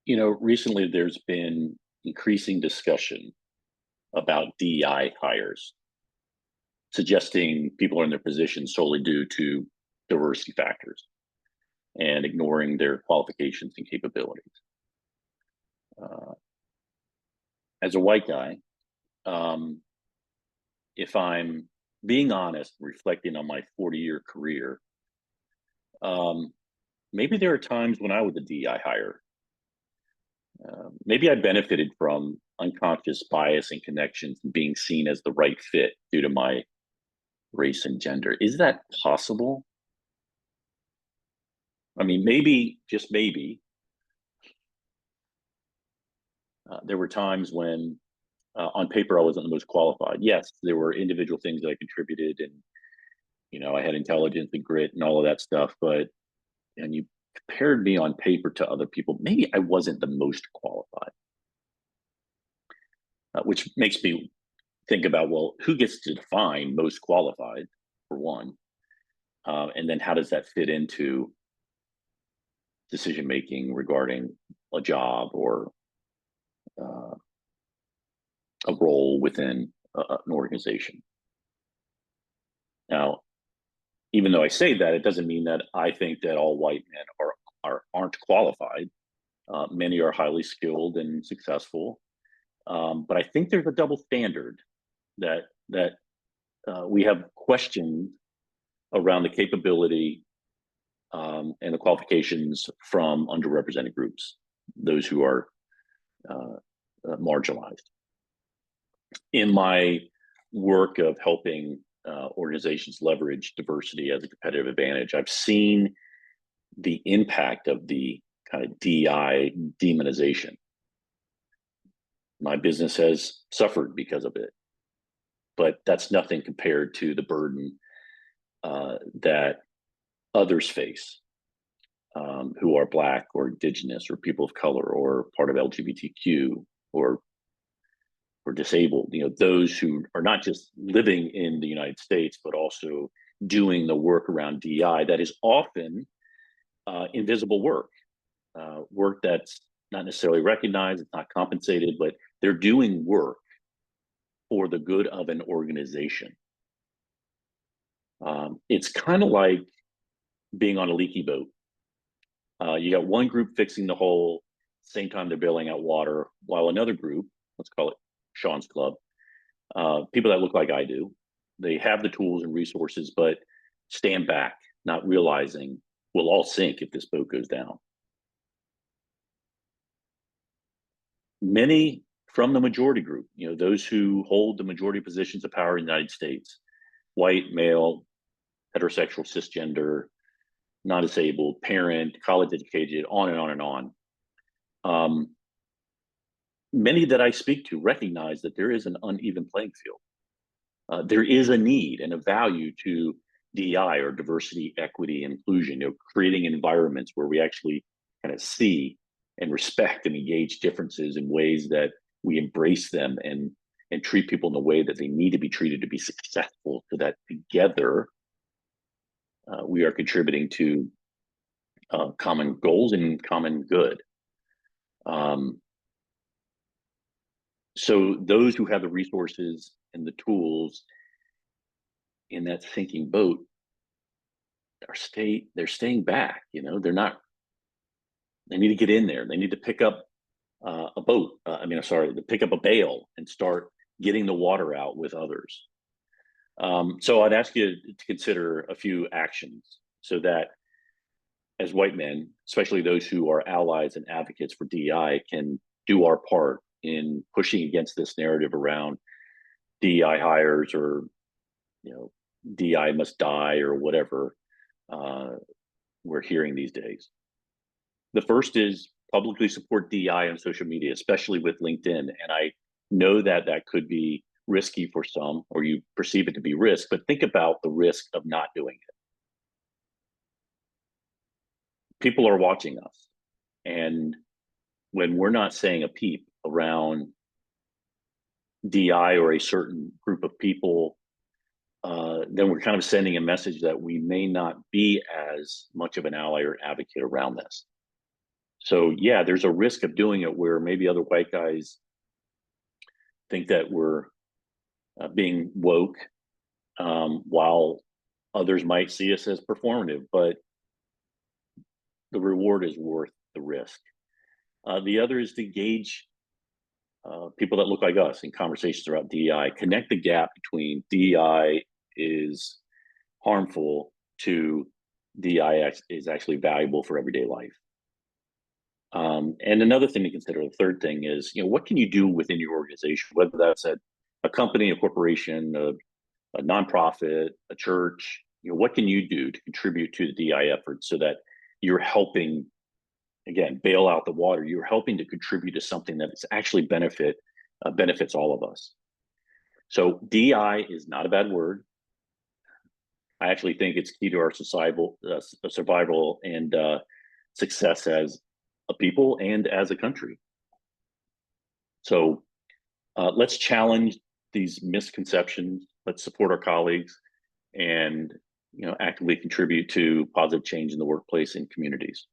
Recently there's been increasing discussion about DEI hires, suggesting people are in their positions solely due to diversity factors and ignoring their qualifications and capabilities. Uh, as a white guy, um, if I'm being honest, reflecting on my 40-year career, um, maybe there are times when I was a DEI hire. Maybe I benefited from unconscious bias and connections and being seen as the right fit due to my race and gender. Is that possible? I mean, maybe, just maybe, there were times when on paper I wasn't the most qualified. Yes, there were individual things that I contributed, and I had intelligence and grit and all of that stuff. But and you compared me on paper to other people, maybe I wasn't the most qualified, which makes me think about, well, who gets to define most qualified for one, and then how does that fit into decision making regarding a job or uh, a role within an organization. Now, even though I say that, it doesn't mean that I think that all white men aren't qualified. Many are highly skilled and successful, but I think there's a double standard that we have questioned around the capability and the qualifications from underrepresented groups, those who are marginalized. In my work of helping organizations leverage diversity as a competitive advantage, I've seen the impact of the kind of DEI demonization. My business has suffered because of it, but that's nothing compared to the burden that others face who are Black or Indigenous or people of color or part of LGBTQ or disabled, those who are not just living in the United States, but also doing the work around DEI that is often invisible work, work that's not necessarily recognized, it's not compensated, but they're doing work for the good of an organization. It's kind of like being on a leaky boat. You got one group fixing the hole, same time they're bailing out water, while another group, let's call it Sean's Club, people that look like I do, they have the tools and resources, but stand back, not realizing we'll all sink if this boat goes down. Many from the majority group, those who hold the majority positions of power in the United States, white, male, heterosexual, cisgender, non-disabled, parent, college educated, on and on and on. Many that I speak to recognize that there is an uneven playing field. There is a need and a value to DEI or diversity, equity, inclusion, creating environments where we actually kind of see and respect and engage differences in ways that we embrace them and treat people in the way that they need to be treated to be successful, so that together we are contributing to common goals and common good. So those who have the resources and the tools in that sinking boat they're staying back. They're not. They need to get in there. They need to pick up a boat. To pick up a bale and start getting the water out with others. So I'd ask you to consider a few actions so that as white men, especially those who are allies and advocates for DEI, can do our part in pushing against this narrative around DEI hires or, DEI must die or whatever we're hearing these days. The first is publicly support DEI on social media, especially with LinkedIn. And I know that that could be risky for some, or you perceive it to be risk, but think about the risk of not doing it. People are watching us. And when we're not saying a peep around DI or a certain group of people, then we're kind of sending a message that we may not be as much of an ally or advocate around this. So yeah, there's a risk of doing it where maybe other white guys think that we're being woke, while others might see us as performative, but the reward is worth the risk. The other is to engage people that look like us in conversations about DEI, connect the gap between DEI is harmful to DEI is actually valuable for everyday life. And another thing to consider, the third thing is, what can you do within your organization, whether that's at a company, a corporation, a nonprofit, a church, what can you do to contribute to the DEI effort so that you're helping, again, bail out the water, you're helping to contribute to something that is actually benefits all of us. So DEI is not a bad word. I actually think it's key to our societal survival and success as a people and as a country. So let's challenge these misconceptions. Let's support our colleagues, and actively contribute to positive change in the workplace and communities.